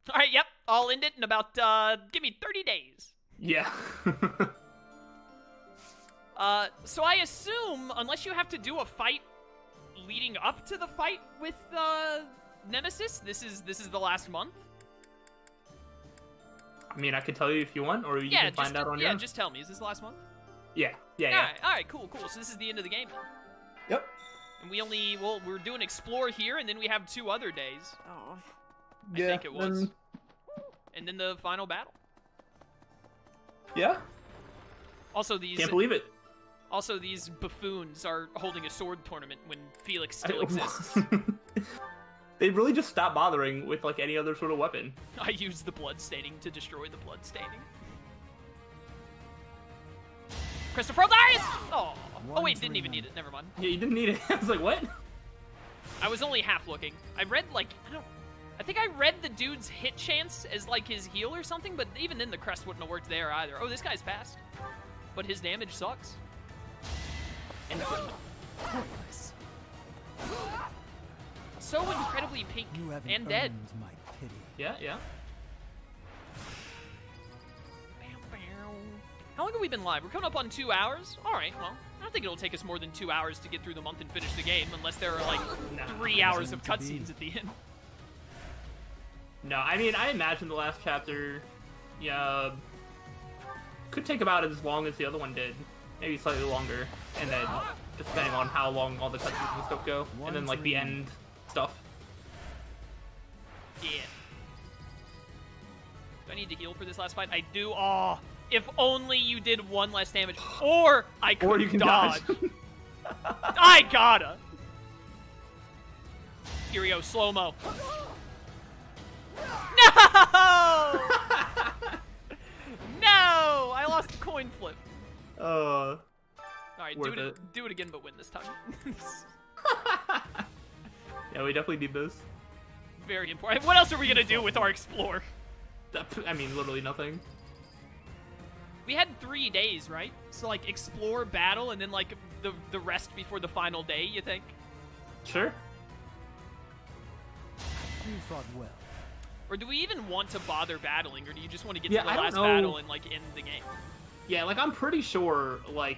All right, yep. I'll end it in about, give me 30 days. Yeah. So I assume, unless you have to do a fight leading up to the fight with, Nemesis, this is the last month? I mean, I could tell you if you want, or you can find out on your own. Yeah, just tell me. Is this the last month? Yeah. Yeah. All right, cool. So this is the end of the game then. Yep. And we're doing explore here, and then we have 2 other days. Oh. I think it was. And then the final battle. Yeah. Also, these... Can't believe it. Also, these buffoons are holding a sword tournament when Felix still exists. They really just stopped bothering with, like, any other sort of weapon. I used the blood staining to destroy the blood staining. Christopher dies! Oh wait, didn't even need it. Never mind. Yeah, you didn't need it. I was like, what? I was only half looking. I read, like, I think I read the dude's hit chance as, like, his heal or something, but even then the crest wouldn't have worked there either. Oh, this guy's fast. But his damage sucks. And so incredibly pink and dead. Yeah. How long have we been live? We're coming up on 2 hours? Alright, well, I don't think it'll take us more than 2 hours to get through the month and finish the game, unless there are, like, 3 hours of cutscenes at the end. No, I mean, I imagine the last chapter, yeah, could take about as long as the other one did. Maybe slightly longer. And then, just depending on how long all the cutscenes and stuff go. And then, like, the end stuff. Yeah. Do I need to heal for this last fight? I do. Oh, if only you did 1 less damage. Or I could or you can dodge. I gotta. Here we go, slow-mo. No! No! I lost the coin flip. Alright, do it again, but win this time. Yeah, we definitely need this. Very important. What else are we gonna do with our explore? I mean, literally nothing. We had 3 days, right? So, like, explore, battle, and then, like, the rest before the final day, you think? Sure. You fought well. Or do we even want to bother battling, or do you just want to get to the last battle and, like, end the game? Yeah, like, I'm pretty sure, like,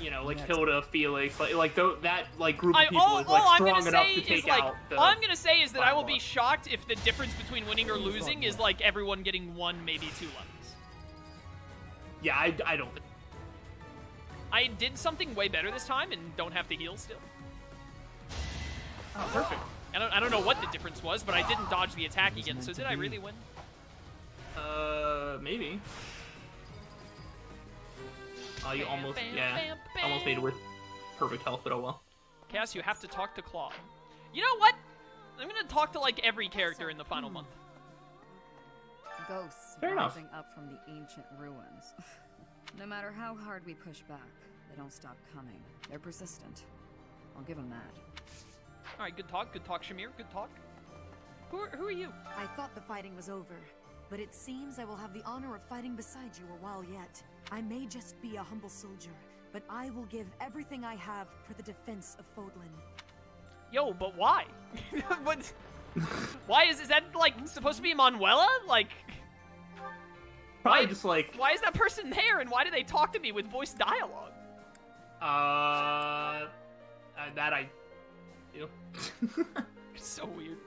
you know, like, Hilda, Felix, that group of people is, like, strong enough to take out the... All I'm gonna say is that I will be shocked if the difference between winning or losing is, like, everyone getting 1, maybe 2 levels. Yeah, I don't think... I did something way better this time and don't have to heal still. Oh, perfect. I don't know what the difference was, but I didn't dodge the attack again, so did I really win? Maybe. Oh, you almost, almost made it with perfect health, but oh well. Cass, you have to talk to Claude. You know what? I'm gonna talk to, like, every character in the final month. Ghosts Fair rising enough. up from the ancient ruins. No matter how hard we push back, they don't stop coming. They're persistent. I'll give them that. Alright, good talk, Shamir, good talk. Who are you? I thought the fighting was over, but it seems I will have the honor of fighting beside you a while yet. I may just be a humble soldier, but I will give everything I have for the defense of Fódlan. Yo, but why? What? Why is that, like, supposed to be Manuela? Like... Probably just, like... Why is that person there, and why do they talk to me with voice dialogue? That I... You know. It's so weird.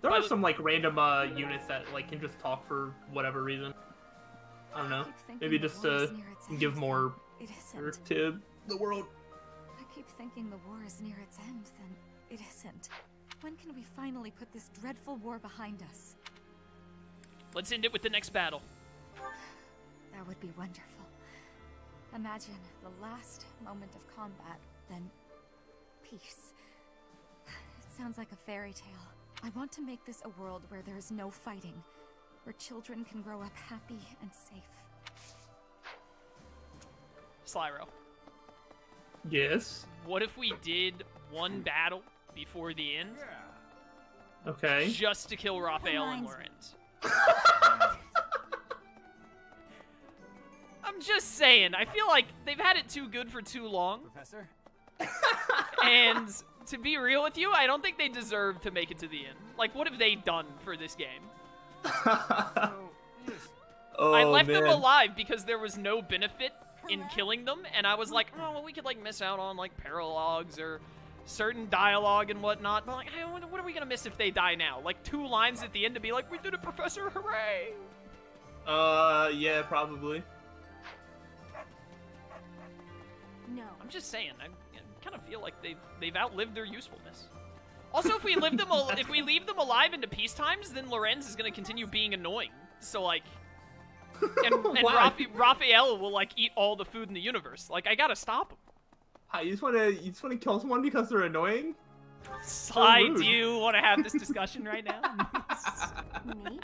There are some, like, random, units that, like, can just talk for whatever reason. I don't know. Maybe just to give more to the world. I keep thinking the war is near its end, then it isn't. When can we finally put this dreadful war behind us? Let's end it with the next battle. That would be wonderful. Imagine the last moment of combat, then peace. It sounds like a fairy tale. I want to make this a world where there is no fighting, where children can grow up happy and safe. Slyro. Yes? What if we did 1 battle before the end? Okay. Just to kill Raphael and Lorenz. I'm just saying, I feel like they've had it too good for too long. Professor? And To be real with you, I don't think they deserve to make it to the end. Like, what have they done for this game? Oh, I left them man. alive because there was no benefit in killing them, and I was like, oh, well, we could, like, miss out on, like, paralogs or certain dialogue and whatnot, but, like, hey, what are we gonna miss if they die now? Like, 2 lines at the end to be like, we did it, Professor, hooray! Yeah, probably. No. I'm just saying, I kind of feel like they've outlived their usefulness. Also, if we leave them alive into peace times, then Lorenz is gonna continue being annoying. So like, and Wow. Raphael will like eat all the food in the universe. Like, I gotta stop him. Hi, you just wanna kill someone because they're annoying? Sai, rude. do you want to have this discussion right now? Maybe.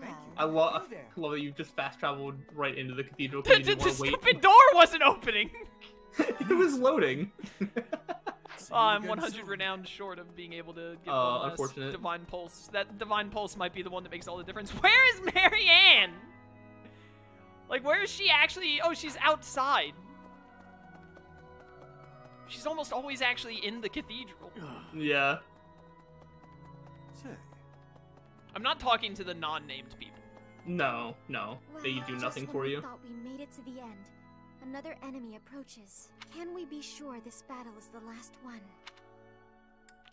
Well, I love that you just fast traveled right into the cathedral. 'cause the you didn't wanna wait. stupid door wasn't opening. It was loading. I'm 100 renowned short of being able to get one last unfortunate. divine pulse. That divine pulse might be the one that makes all the difference. Where is Marianne? Like, where is she actually? Oh, she's outside. She's almost always actually in the cathedral. Yeah. Say, I'm not talking to the non-named people. No. They do just nothing when for we you. thought we made it to the end, another enemy approaches. Can we be sure this battle is the last one?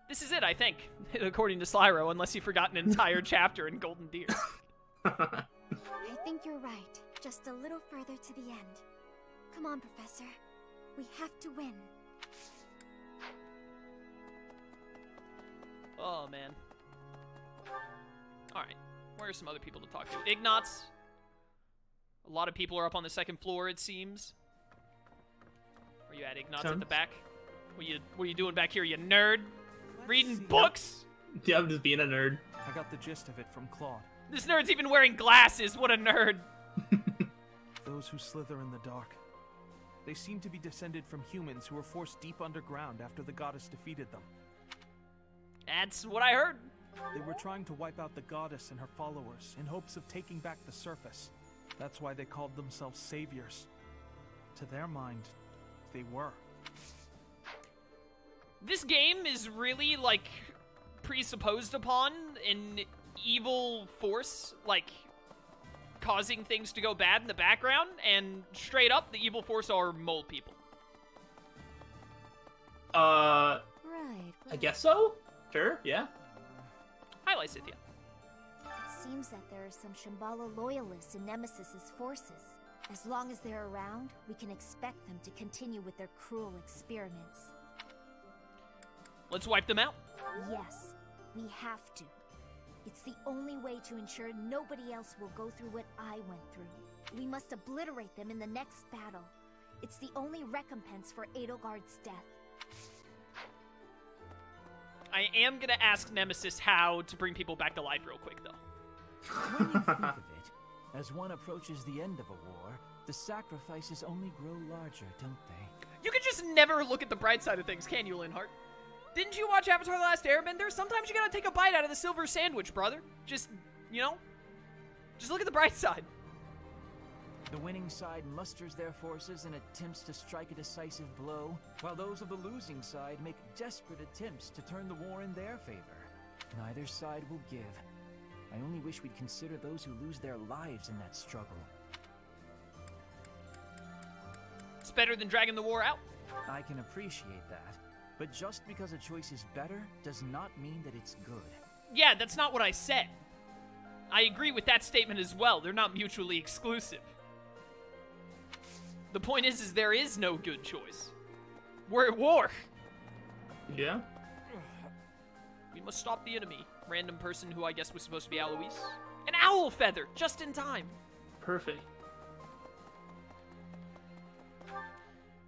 This is it, I think, according to Slyro, unless you forgot an entire chapter in Golden Deer. I think you're right. Just a little further to the end. Come on, Professor. We have to win. Oh, man. Alright, where are some other people to talk to? Ignatz. A lot of people are up on the 2nd floor, it seems. Where you at, Ignatz, at the back? What are you doing back here, you nerd? Reading books? Yeah, I'm just being a nerd. I got the gist of it from Claude. This nerd's even wearing glasses, what a nerd. Those who slither in the dark. They seem to be descended from humans who were forced deep underground after the goddess defeated them. That's what I heard. They were trying to wipe out the goddess and her followers in hopes of taking back the surface. That's why they called themselves saviors. To their mind, they were. This game is really, like, presupposed upon an evil force, like, causing things to go bad in the background, and straight up, the evil force are mole people. Right. I guess so? Sure, yeah. Hi, Lysithia. It seems that there are some Shambhala loyalists in Nemesis's forces. As long as they're around, we can expect them to continue with their cruel experiments. Let's wipe them out. Yes, we have to. It's the only way to ensure nobody else will go through what I went through. We must obliterate them in the next battle. It's the only recompense for Edelgard's death. I am gonna ask Nemesis how to bring people back to life real quick, though. When you think of it, as one approaches the end of a war, the sacrifices only grow larger, don't they? You can just never look at the bright side of things, can you, Linhart? Didn't you watch Avatar The Last Airbender? Sometimes you gotta take a bite out of the silver sandwich, brother. Just, you know? Just look at the bright side. The winning side musters their forces and attempts to strike a decisive blow, while those of the losing side make desperate attempts to turn the war in their favor. Neither side will give. I only wish we'd consider those who lose their lives in that struggle. It's better than dragging the war out. I can appreciate that, but just because a choice is better does not mean that it's good. Yeah, that's not what I said. I agree with that statement as well. They're not mutually exclusive. The point is there is no good choice. We're at war. Yeah. We must stop the enemy. Random person who I guess was supposed to be Alois. An owl feather, just in time. Perfect.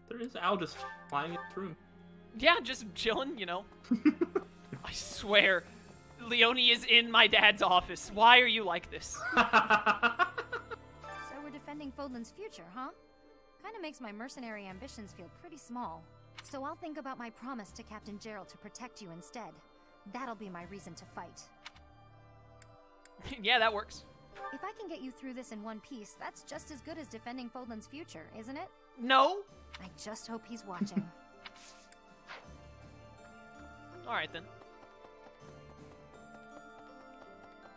There is Al just flying in this room. Yeah, just chilling, you know. I swear, Leonie is in my dad's office. Why are you like this? So we're defending Fodlan's future, huh? Kinda makes my mercenary ambitions feel pretty small. So I'll think about my promise to Captain Gerald to protect you instead. That'll be my reason to fight. Yeah, that works. If I can get you through this in one piece, that's just as good as defending Fodlan's future, isn't it? No? I just hope he's watching. Alright then.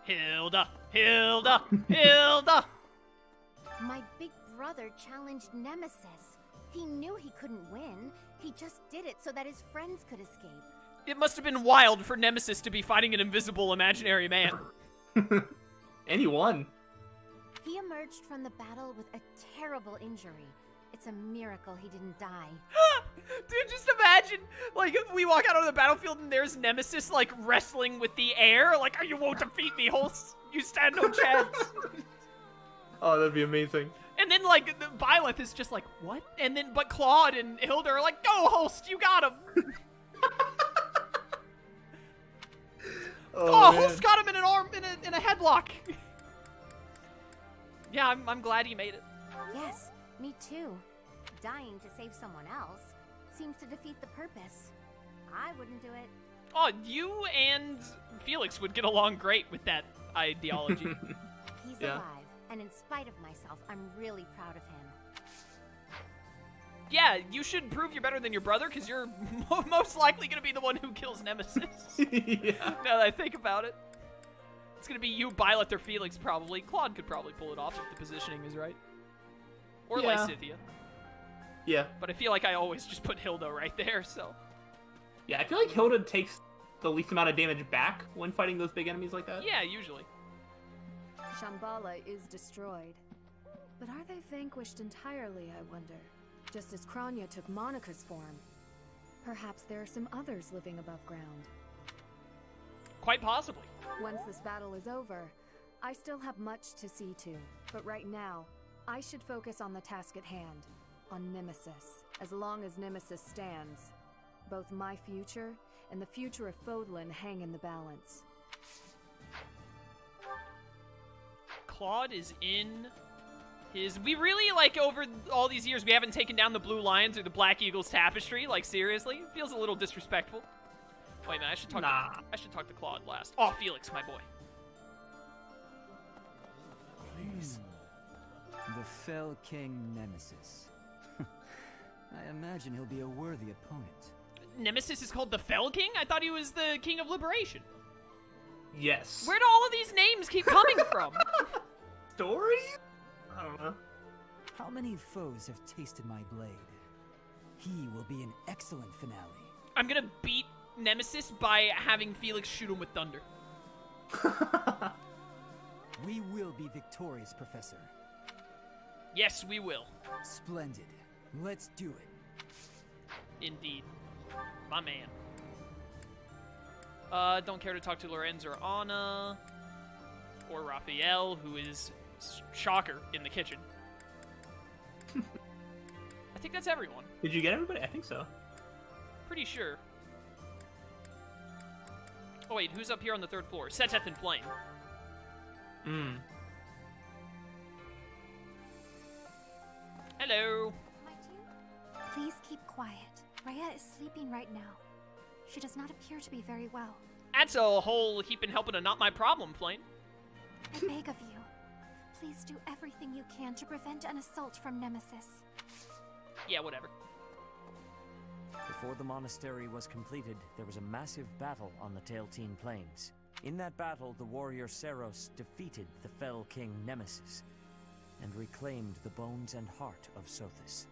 Hilda! Hilda! Hilda! My big brother challenged Nemesis. He knew he couldn't win. He just did it so that his friends could escape. It must have been wild for Nemesis to be fighting an invisible imaginary man. And he won. He emerged from the battle with a terrible injury. It's a miracle he didn't die. Dude, just imagine, like, we walk out on the battlefield and there's Nemesis, like, wrestling with the air. Like, you won't defeat me, Holst. You stand no chance. Oh, that'd be amazing. And then, like, the Byleth is just like, what? And then, but Claude and Hilda are like, go, Holst, you got him. Oh, Holst got him in an arm, in a headlock. Yeah, I'm glad he made it. Yes, me too. Dying to save someone else seems to defeat the purpose. I wouldn't do it. Oh, you and Felix would get along great with that ideology. He's alive, and in spite of myself, I'm really proud of him. Yeah, you should prove you're better than your brother, because you're most likely going to be the one who kills Nemesis. Yeah. Now that I think about it. It's going to be you, Byleth, or Felix, probably. Claude could probably pull it off if the positioning is right. Or Lysithea. Yeah. But I feel like I always just put Hilda right there, so. Yeah, I feel like Hilda takes the least amount of damage back when fighting those big enemies like that. Yeah, usually. Shambhala is destroyed. But are they vanquished entirely, I wonder? Just as Kranya took Monica's form. Perhaps there are some others living above ground. Quite possibly. Once this battle is over, I still have much to see to. But right now, I should focus on the task at hand. On Nemesis. As long as Nemesis stands, both my future and the future of Fódlan hang in the balance. Claude is in his... We really, like, over all these years, we haven't taken down the Blue Lions or the Black Eagles tapestry. Like, seriously? It feels a little disrespectful. Wait a minute, I should talk to Claude last. Oh, Felix, my boy. Please. The Fell King Nemesis. I imagine he'll be a worthy opponent. Nemesis is called the Fell King? I thought he was the King of Liberation. Yes. Where do all of these names keep coming from? Story? I don't know. How many foes have tasted my blade? He will be an excellent finale. I'm gonna beat Nemesis by having Felix shoot him with thunder. We will be victorious, Professor. Yes, we will. Splendid. Let's do it. Indeed. My man. Don't care to talk to Lorenz or Anna. Or Raphael, who is, shocker, in the kitchen. I think that's everyone. Did you get everybody? I think so. Pretty sure. Oh wait, who's up here on the 3rd floor? Sixteenth and Flame. Hello. Please keep quiet. Rhea is sleeping right now. She does not appear to be very well. That's a whole heaping helping and not my problem, Flame. I beg of you, please do everything you can to prevent an assault from Nemesis. Yeah, whatever. Before the monastery was completed, there was a massive battle on the Tailteen Plains. In that battle, the warrior Seros defeated the Fell King Nemesis and reclaimed the bones and heart of Sothis.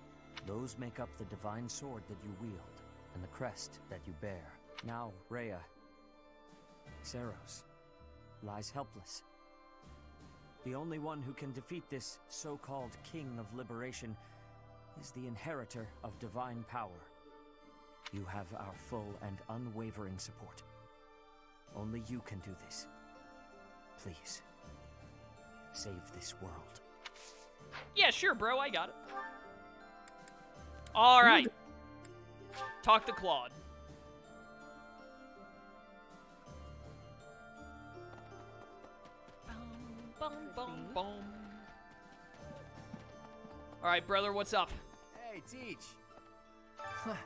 Those make up the divine sword that you wield and the crest that you bear. Now, Rhea, Seros, lies helpless. The only one who can defeat this so-called King of Liberation is the inheritor of divine power. You have our full and unwavering support. Only you can do this. Please, save this world. Yeah, sure, bro, I got it. Alright. Talk to Claude. Alright, brother, what's up? Hey, Teach. What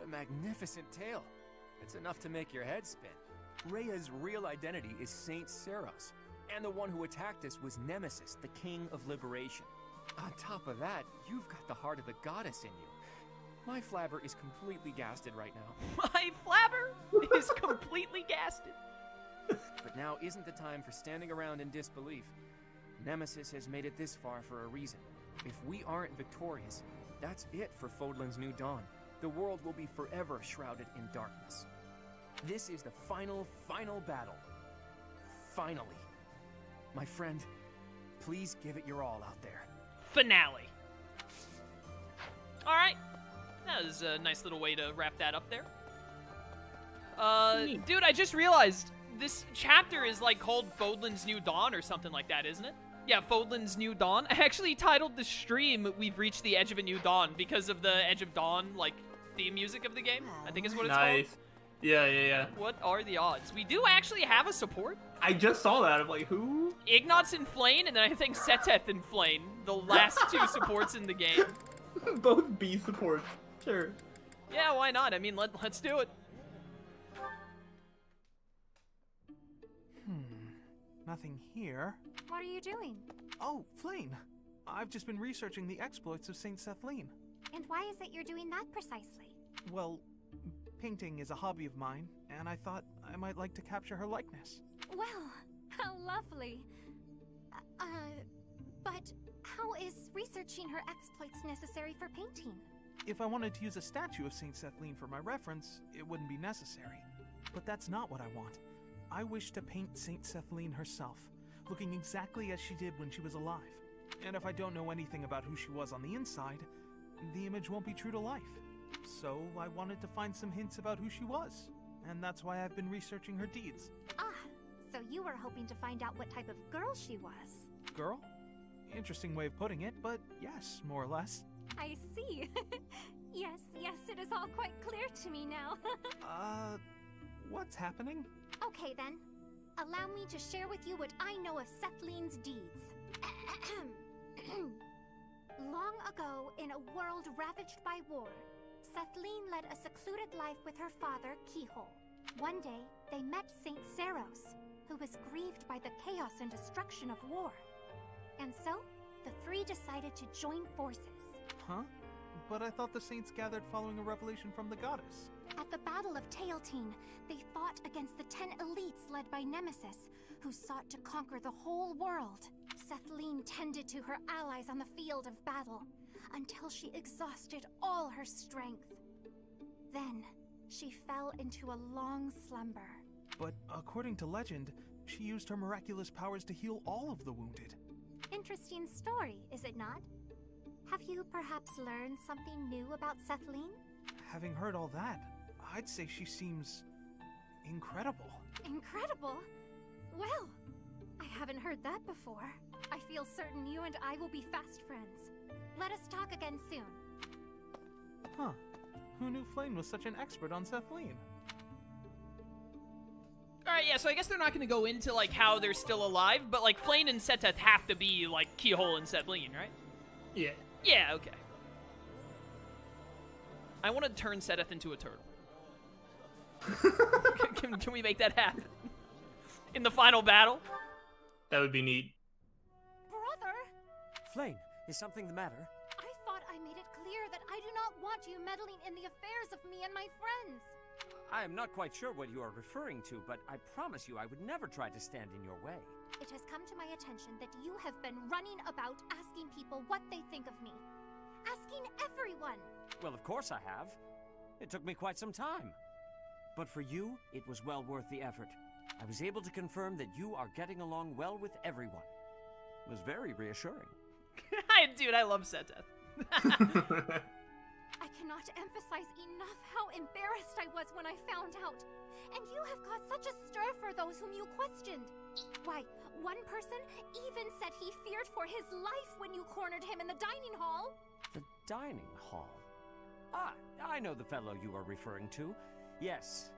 a magnificent tale. It's enough to make your head spin. Rhea's real identity is Saint Seros, and the one who attacked us was Nemesis, the King of Liberation. On top of that, you've got the heart of the goddess in you. My flabber is completely gasted right now. My flabber is completely gasted. But now isn't the time for standing around in disbelief. Nemesis has made it this far for a reason. If we aren't victorious, that's it for Fodlan's new dawn. The world will be forever shrouded in darkness. This is the final battle. Finally. My friend, please give it your all out there. Finale. Alright. That was a nice little way to wrap that up there. Dude, I just realized this chapter is like called Fodlan's New Dawn or something like that, isn't it? Yeah, Fodlan's New Dawn. I actually titled the stream, We've Reached the Edge of a New Dawn, because of the Edge of Dawn, like, theme music of the game. I think is what it's called. Yeah. What are the odds? We do actually have a support. I just saw that. I'm like, who? Ignatz and Flane, and then I think Seteth and Flane, the last two supports in the game. Both B supports. Sure. Yeah, why not? I mean, let's do it. Nothing here. What are you doing? Oh, Flane. I've just been researching the exploits of Saint Sethlene. And why is it you're doing that precisely? Well, painting is a hobby of mine, and I thought I might like to capture her likeness. Well, how lovely. But how is researching her exploits necessary for painting? If I wanted to use a statue of Saint Sethlene for my reference, it wouldn't be necessary. But that's not what I want. I wish to paint Saint Sethlene herself, looking exactly as she did when she was alive. And if I don't know anything about who she was on the inside, the image won't be true to life. So I wanted to find some hints about who she was, and that's why I've been researching her deeds. Ah, so you were hoping to find out what type of girl she was. Girl? Interesting way of putting it, but yes, more or less. I see. Yes, it is all quite clear to me now. What's happening? Okay then. Allow me to share with you what I know of Sethlene's deeds. Long ago, in a world ravaged by war, Sethlene led a secluded life with her father, Keyhole. One day, they met Saint Seros, who was grieved by the chaos and destruction of war. And so, the three decided to join forces. Huh? But I thought the saints gathered following a revelation from the goddess. At the Battle of Tailtean, they fought against the 10 elites led by Nemesis, who sought to conquer the whole world. Sethlene tended to her allies on the field of battle, until she exhausted all her strength. Then, she fell into a long slumber. But according to legend, she used her miraculous powers to heal all of the wounded. Interesting story, is it not? Have you perhaps learned something new about Sethlene? Having heard all that, I'd say she seems incredible. Incredible? Well, I haven't heard that before. I feel certain you and I will be fast friends. Let us talk again soon. Huh. Who knew Flane was such an expert on Sethlene? Alright, yeah, so I guess they're not going to go into, like, how they're still alive, but, like, Flane and Seteth have to be, like, Keyhole and Sethlene, right? Yeah. Yeah, okay. I want to turn Seteth into a turtle. Can we make that happen? In the final battle? That would be neat. Brother! Flane, is something the matter? I thought I made it clear that I do not want you meddling in the affairs of me and my friends. I am not quite sure what you are referring to, but I promise you I would never try to stand in your way. It has come to my attention that you have been running about asking people what they think of me. Asking everyone! Well, of course I have. It took me quite some time. But for you, it was well worth the effort. I was able to confirm that you are getting along well with everyone. It was very reassuring. Dude, I love Seteth. I cannot emphasize enough how embarrassed I was when I found out. And you have caused such a stir for those whom you questioned. Why, one person even said he feared for his life when you cornered him in the dining hall. The dining hall? Ah, I know the fellow you are referring to. Yes,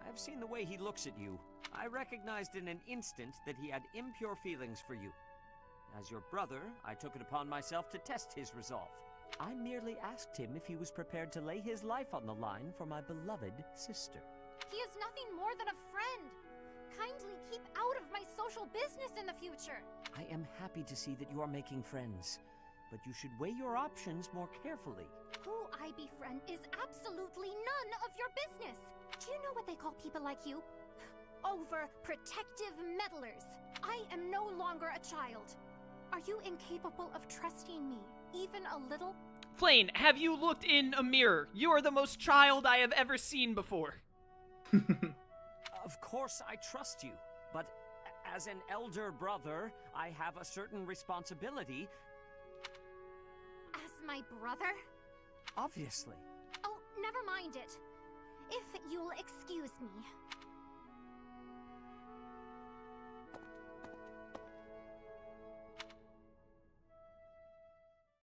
I've seen the way he looks at you. I recognized in an instant that he had impure feelings for you. As your brother, I took it upon myself to test his resolve. I merely asked him if he was prepared to lay his life on the line for my beloved sister. He is nothing more than a friend. Kindly keep out of my social business in the future. I am happy to see that you are making friends. but you should weigh your options more carefully. Who I befriend is absolutely none of your business. Do you know what they call people like you? Overprotective meddlers. I am no longer a child. Are you incapable of trusting me, even a little? Flayn, have you looked in a mirror? You are the most child I have ever seen before. Of course I trust you, but as an elder brother, I have a certain responsibility. As my brother? Obviously. Oh, never mind it. If you'll excuse me.